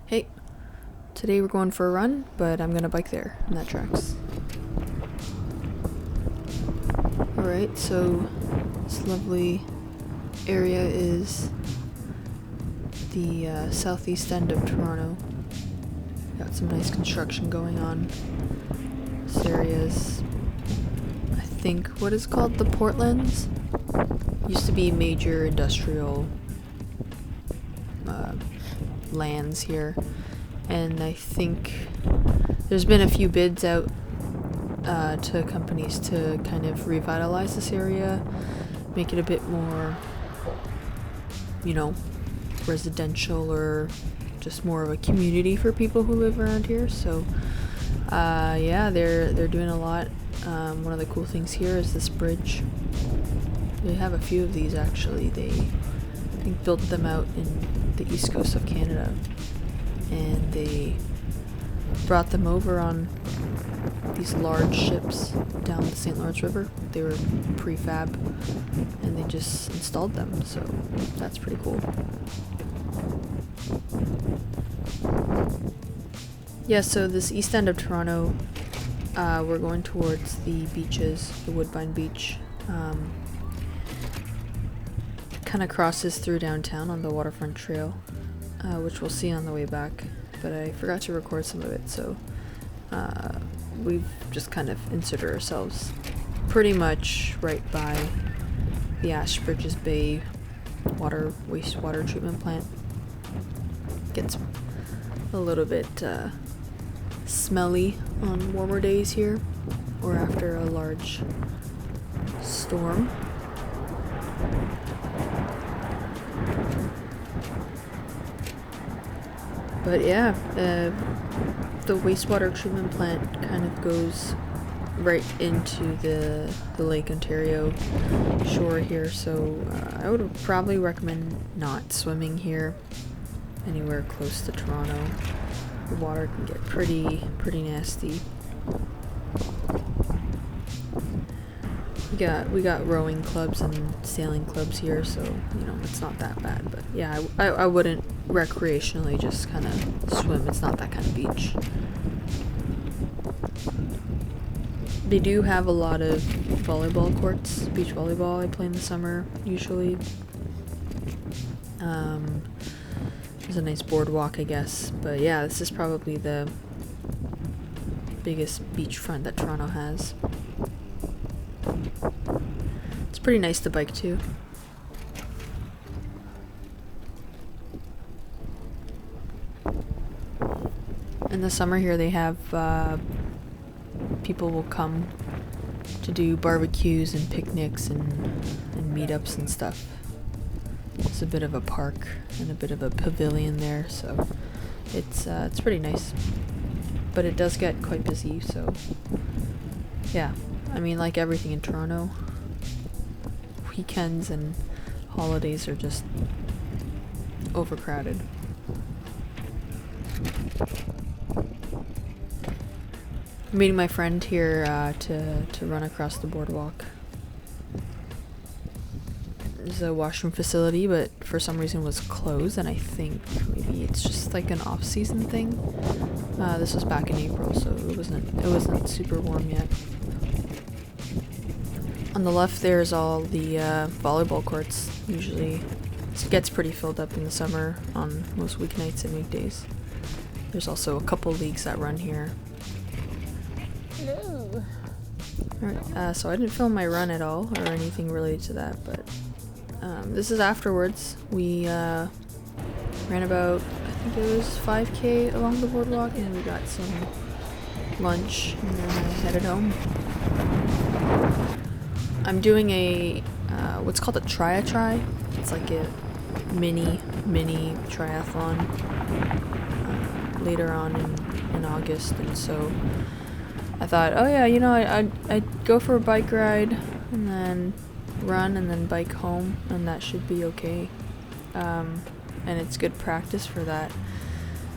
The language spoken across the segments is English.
Hey, today we're going for a run, but I'm gonna bike there, and that tracks. Alright, so this lovely area is the southeast end of Toronto. Got some nice construction going on. This area is, I think, what is called the Portlands. Used to be major industrial lands here, and I think there's been a few bids out to companies to kind of revitalize this area, make it a bit more, you know, residential or just more of a community for people who live around here. So yeah, they're doing a lot. One of the cool things here is this bridge. They have a few of these actually. They, I think, built them out in the east coast of Canada, and they brought them over on these large ships down the St. Lawrence River. They were prefab, and they just installed them, so that's pretty cool. Yeah, so this east end of Toronto, we're going towards the beaches, the Woodbine beach. Kind of crosses through downtown on the waterfront trail, which we'll see on the way back, but I forgot to record some of it, so we've just kind of inserted ourselves pretty much right by the Ashbridges Bay wastewater treatment plant. Gets a little bit smelly on warmer days here, or after a large storm. But yeah, the wastewater treatment plant kind of goes right into the Lake Ontario shore here, so I would probably recommend not swimming here anywhere close to Toronto. The water can get pretty nasty. We got rowing clubs and sailing clubs here, so you know it's not that bad. But yeah, I wouldn't recreationally just kind of swim. It's not that kind of beach. They do have a lot of volleyball courts, beach volleyball. I play in the summer usually. There's a nice boardwalk, I guess. But yeah, this is probably the biggest beachfront that Toronto has. It's pretty nice to bike too. In the summer here they have people will come to do barbecues and picnics and meetups and stuff. It's a bit of a park and a bit of a pavilion there, so it's pretty nice. But it does get quite busy, so yeah. I mean, like everything in Toronto, weekends and holidays are just overcrowded. I'm meeting my friend here to run across the boardwalk. There's a washroom facility, but for some reason was closed, and I think maybe it's just like an off-season thing. This was back in April, so it wasn't super warm yet. On the left there's all the volleyball courts. Usually it gets pretty filled up in the summer on most weeknights and weekdays. There's also a couple leagues that run here. Hello. Alright, so I didn't film my run at all or anything related to that, but this is afterwards. We ran about, I think it was 5K along the boardwalk, and we got some lunch and then I headed home. I'm doing a what's called a tri-a-tri. It's like a mini triathlon later on in August, and so I thought, oh yeah, you know, I'd go for a bike ride and then run and then bike home, and that should be okay. And it's good practice for that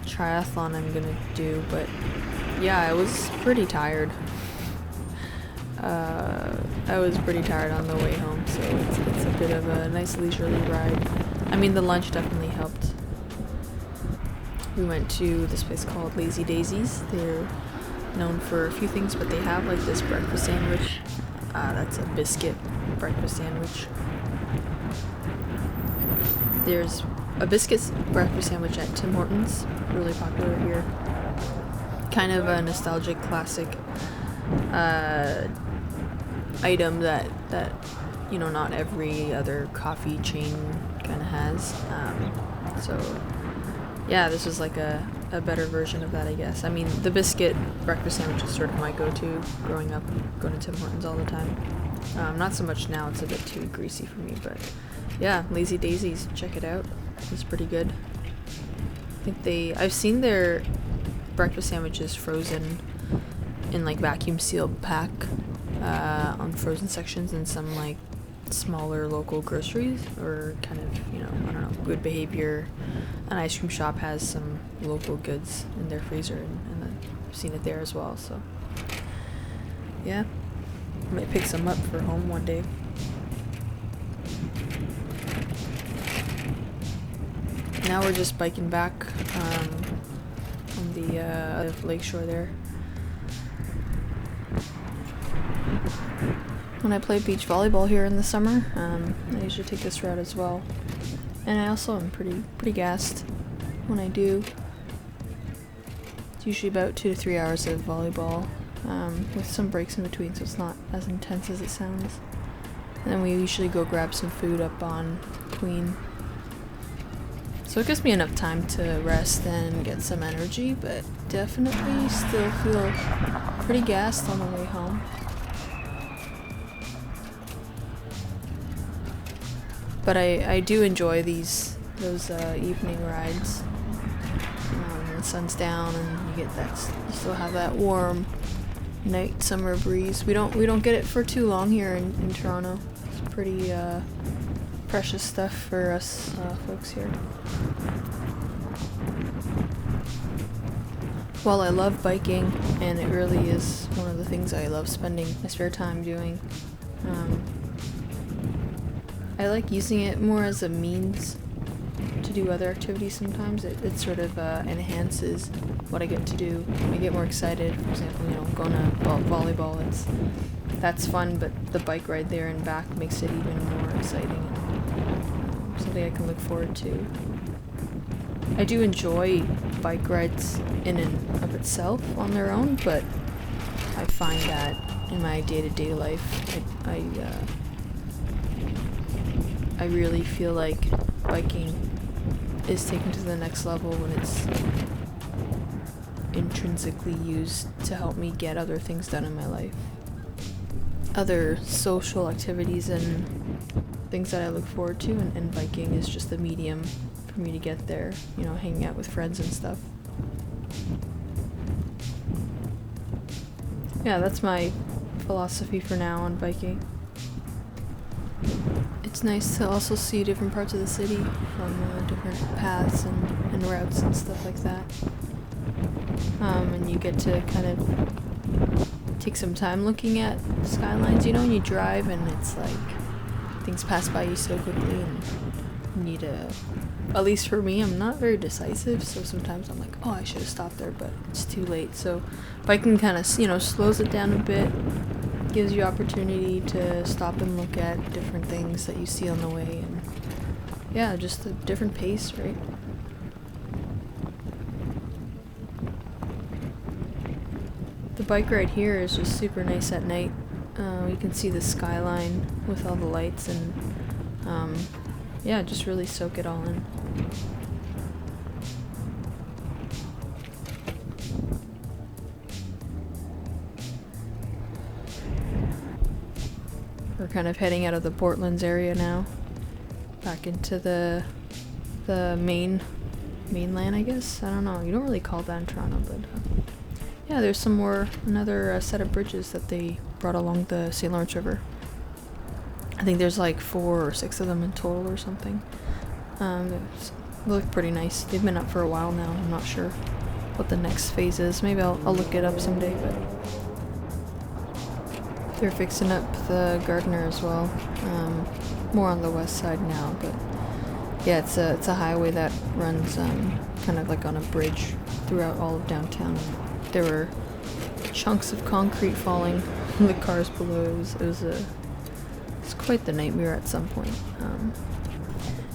triathlon I'm gonna do. But yeah, I was pretty tired. I was pretty tired on the way home, so it's a bit of a nice leisurely ride. I mean, the lunch definitely helped. We went to this place called Lazy Daisies. They're known for a few things, but they have like this breakfast sandwich. That's a biscuit breakfast sandwich. There's a biscuit breakfast sandwich at Tim Hortons, really popular here. Kind of a nostalgic classic item that you know, not every other coffee chain kind of has. So yeah, this was like a better version of that, I guess. I mean, the biscuit breakfast sandwich is sort of my go-to growing up, going to Tim Hortons all the time. Not so much now, it's a bit too greasy for me, but yeah, Lazy Daisies, check it out. It's pretty good. I think I've seen their breakfast sandwiches frozen in like vacuum sealed pack on frozen sections in some like smaller local groceries, or kind of, you know, I don't know, Good Behavior. An ice cream shop has some local goods in their freezer, and I've seen it there as well, so yeah, I might pick some up for home one day. Now we're just biking back on the lakeshore there. When I play beach volleyball here in the summer, I usually take this route as well. And I also am pretty gassed when I do. It's usually about 2 to 3 hours of volleyball, with some breaks in between, so it's not as intense as it sounds. And then we usually go grab some food up on Queen. So it gives me enough time to rest and get some energy, but definitely still feel pretty gassed on the way home. But I do enjoy those evening rides. When the sun's down and you get that, you still have that warm night summer breeze. We don't get it for too long here in Toronto. It's pretty precious stuff for us folks here. While I love biking, and it really is one of the things I love spending my spare time doing, I like using it more as a means to do other activities sometimes. It sort of enhances what I get to do. I get more excited. For example, you know, going to volleyball, that's fun, but the bike ride there and back makes it even more exciting, and something I can look forward to. I do enjoy bike rides in and of itself on their own, but I find that in my day-to-day life, I really feel like biking is taken to the next level when it's intrinsically used to help me get other things done in my life. Other social activities and things that I look forward to, and biking is just the medium for me to get there, you know, hanging out with friends and stuff. Yeah, that's my philosophy for now on biking. It's nice to also see different parts of the city from different paths and routes and stuff like that. And you get to kind of take some time looking at skylines, you know, when you drive and it's like things pass by you so quickly, and you need to, at least for me, I'm not very decisive, so sometimes I'm like, oh, I should have stopped there, but it's too late. So biking kind of, you know, slows it down a bit, gives you opportunity to stop and look at different things that you see on the way, and yeah, just a different pace, right? The bike ride here is just super nice at night. You can see the skyline with all the lights, and yeah, just really soak it all in. We're kind of heading out of the Portlands area now, back into the mainland, I guess. I don't know. You don't really call that in Toronto, but yeah, there's another set of bridges that they brought along the St. Lawrence River. I think there's like 4 or 6 of them in total or something. They look pretty nice. They've been up for a while now. I'm not sure what the next phase is. Maybe I'll look it up someday, but they're fixing up the Gardiner as well. More on the west side now, but Yeah, it's a highway that runs kind of like on a bridge throughout all of downtown. There were chunks of concrete falling from the cars below. It's quite the nightmare at some point.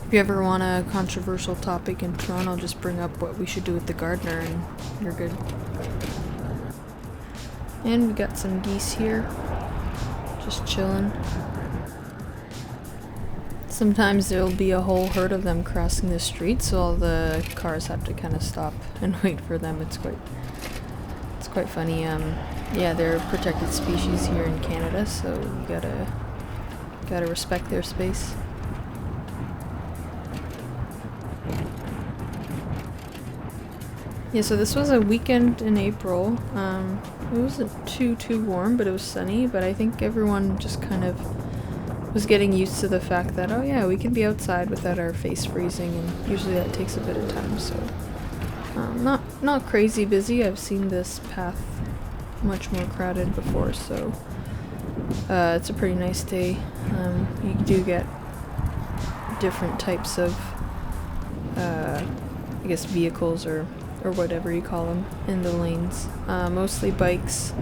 If you ever want a controversial topic in Toronto, just bring up what we should do with the gardener and you're good. And we got some geese here, just chilling. Sometimes there'll be a whole herd of them crossing the street, so all the cars have to kind of stop and wait for them. It's quite funny. Yeah, they're a protected species here in Canada, so you gotta respect their space. Yeah, so this was a weekend in April. It wasn't too warm, but it was sunny. But I think everyone just kind of was getting used to the fact that, oh yeah, we can be outside without our face freezing, and usually that takes a bit of time. So not crazy busy. I've seen this path much more crowded before, so it's a pretty nice day. You do get different types of I guess vehicles or whatever you call them in the lanes. Mostly bikes,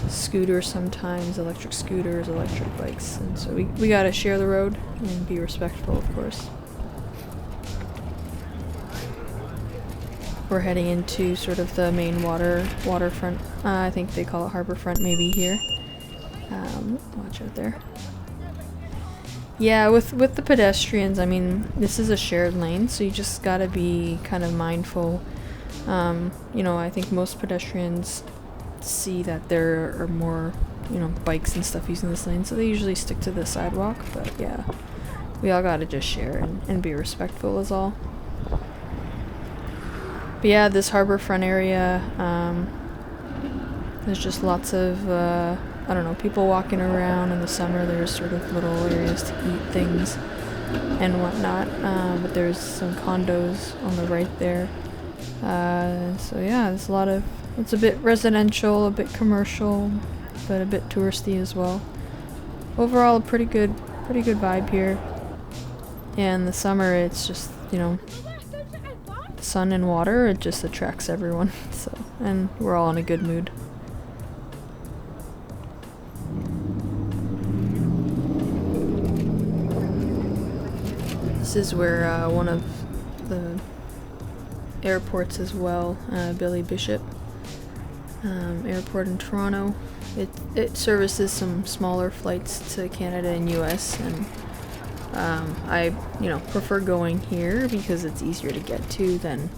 scooters sometimes, electric scooters, electric bikes, and so we gotta share the road and be respectful, of course. We're heading into sort of the main waterfront. I think they call it harborfront maybe here. Watch out there. Yeah, with the pedestrians, I mean, this is a shared lane, so you just gotta be kind of mindful. You know, I think most pedestrians see that there are more, you know, bikes and stuff using this lane, so they usually stick to the sidewalk, but yeah, we all gotta just share and be respectful is all. But yeah, this harborfront area, there's just lots of, I don't know, people walking around. In the summer there's sort of little areas to eat things and whatnot, but there's some condos on the right there. So yeah, there's a lot of, it's a bit residential, a bit commercial, but a bit touristy as well. Overall, pretty good vibe here. And in the summer, it's just, you know, sun and water, it just attracts everyone. So, and we're all in a good mood. This is where one of the airports as well, Billy Bishop Airport in Toronto. It services some smaller flights to Canada and US, and I prefer going here because it's easier to get to than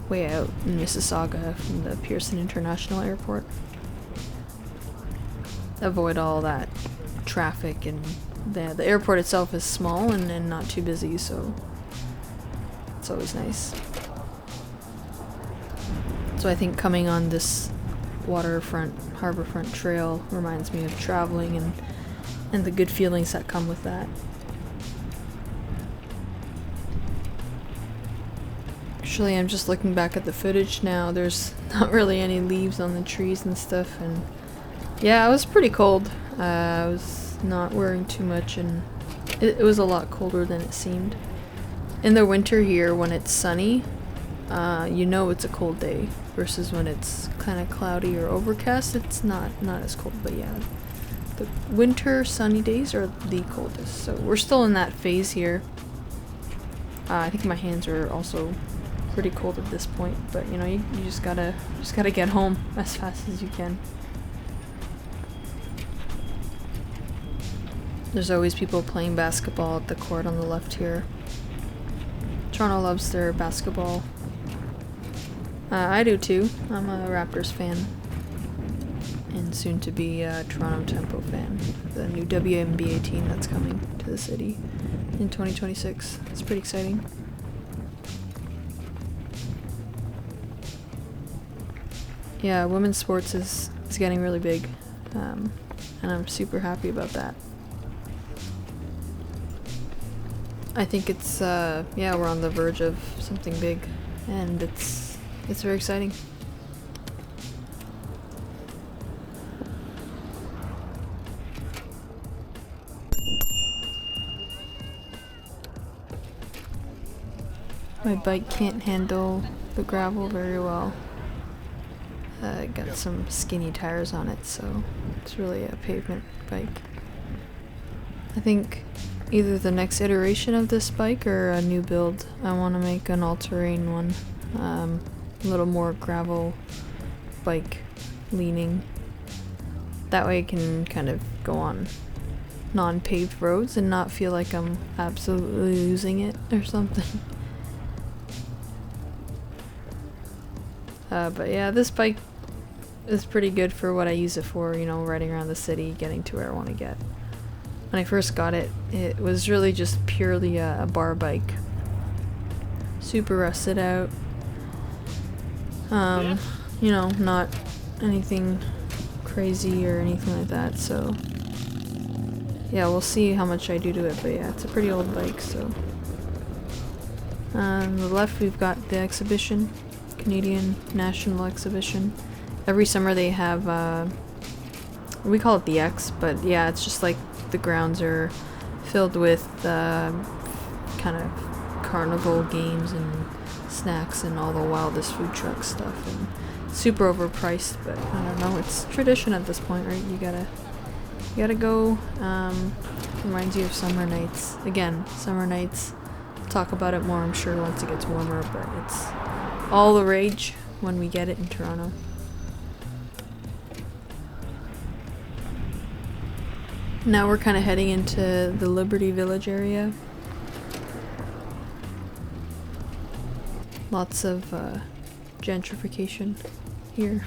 way out in Mississauga from the Pearson International Airport. Avoid all that traffic, and the airport itself is small and not too busy, so it's always nice. So I think coming on this harborfront trail reminds me of traveling and the good feelings that come with that. Actually, I'm just looking back at the footage now. There's not really any leaves on the trees and stuff, and yeah, it was pretty cold. I was not wearing too much, and it was a lot colder than it seemed. In the winter here, when it's sunny, you know it's a cold day, versus when it's kind of cloudy or overcast, it's not as cold. But yeah, the winter sunny days are the coldest, so we're still in that phase here. I think my hands are also pretty cold at this point, but you know, you just gotta get home as fast as you can. There's always people playing basketball at the court on the left here. Toronto loves their basketball. I do too. I'm a Raptors fan, and soon to be a Toronto Tempo fan. The new WNBA team that's coming to the city in 2026. It's pretty exciting. Yeah, women's sports is getting really big, and I'm super happy about that. I think it's, yeah, we're on the verge of something big, and it's very exciting. My bike can't handle the gravel very well. Got some skinny tires on it, so it's really a pavement bike. I think either the next iteration of this bike or a new build, I want to make an all-terrain one. A little more gravel bike leaning. That way I can kind of go on non-paved roads and not feel like I'm absolutely losing it or something. But yeah, this bike is pretty good for what I use it for, you know, riding around the city, getting to where I want to get. When I first got it, it was really just purely a bar bike. Super rusted out. You know, not anything crazy or anything like that, so yeah, we'll see how much I do to it, but yeah, it's a pretty old bike, so. On the left we've got the exhibition, Canadian National Exhibition. Every summer they have, we call it the X, but yeah, it's just like the grounds are filled with kind of carnival games and snacks and all the wildest food truck stuff, and super overpriced, but I don't know, it's tradition at this point, right? You gotta go. Reminds you of summer nights. Again, summer nights, talk about it more I'm sure once it gets warmer, but it's all the rage when we get it in Toronto. Now we're kind of heading into the Liberty Village area. Lots of gentrification here.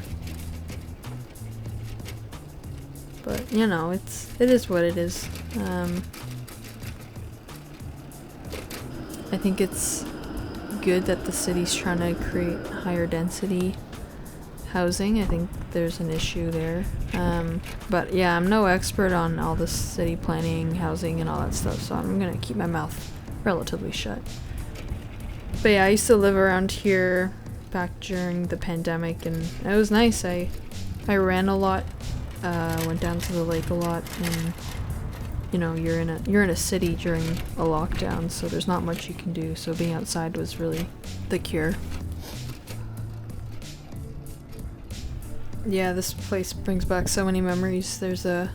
But, you know, it is what it is. I think it's good that the city's trying to create higher density housing. I think there's an issue there. But yeah, I'm no expert on all this city planning, housing, and all that stuff, so I'm gonna keep my mouth relatively shut. But yeah, I used to live around here back during the pandemic, and it was nice. I ran a lot, went down to the lake a lot, and you know, you're in a city during a lockdown, so there's not much you can do, so being outside was really the cure. Yeah, this place brings back so many memories. There's a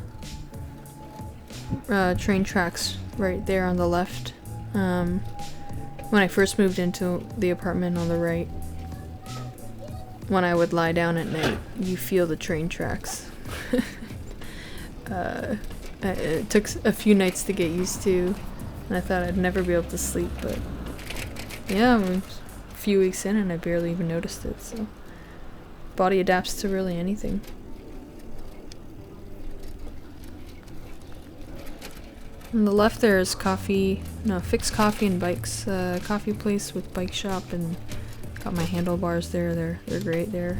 train tracks right there on the left. When I first moved into the apartment on the right, when I would lie down at night, you feel the train tracks. It took a few nights to get used to, and I thought I'd never be able to sleep, but yeah, I'm a few weeks in and I barely even noticed it, so body adapts to really anything. On the left there is Fix Coffee and Bikes, coffee place with bike shop, and got my handlebars there. They're great there.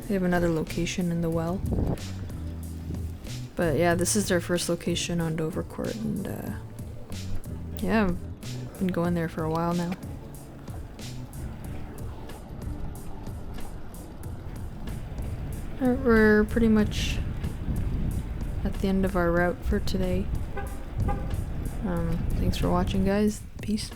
They have another location in the Well. But yeah, this is their first location on Dovercourt, and yeah, I've been going there for a while now. We're pretty much at the end of our route for today. Thanks for watching, guys. Peace.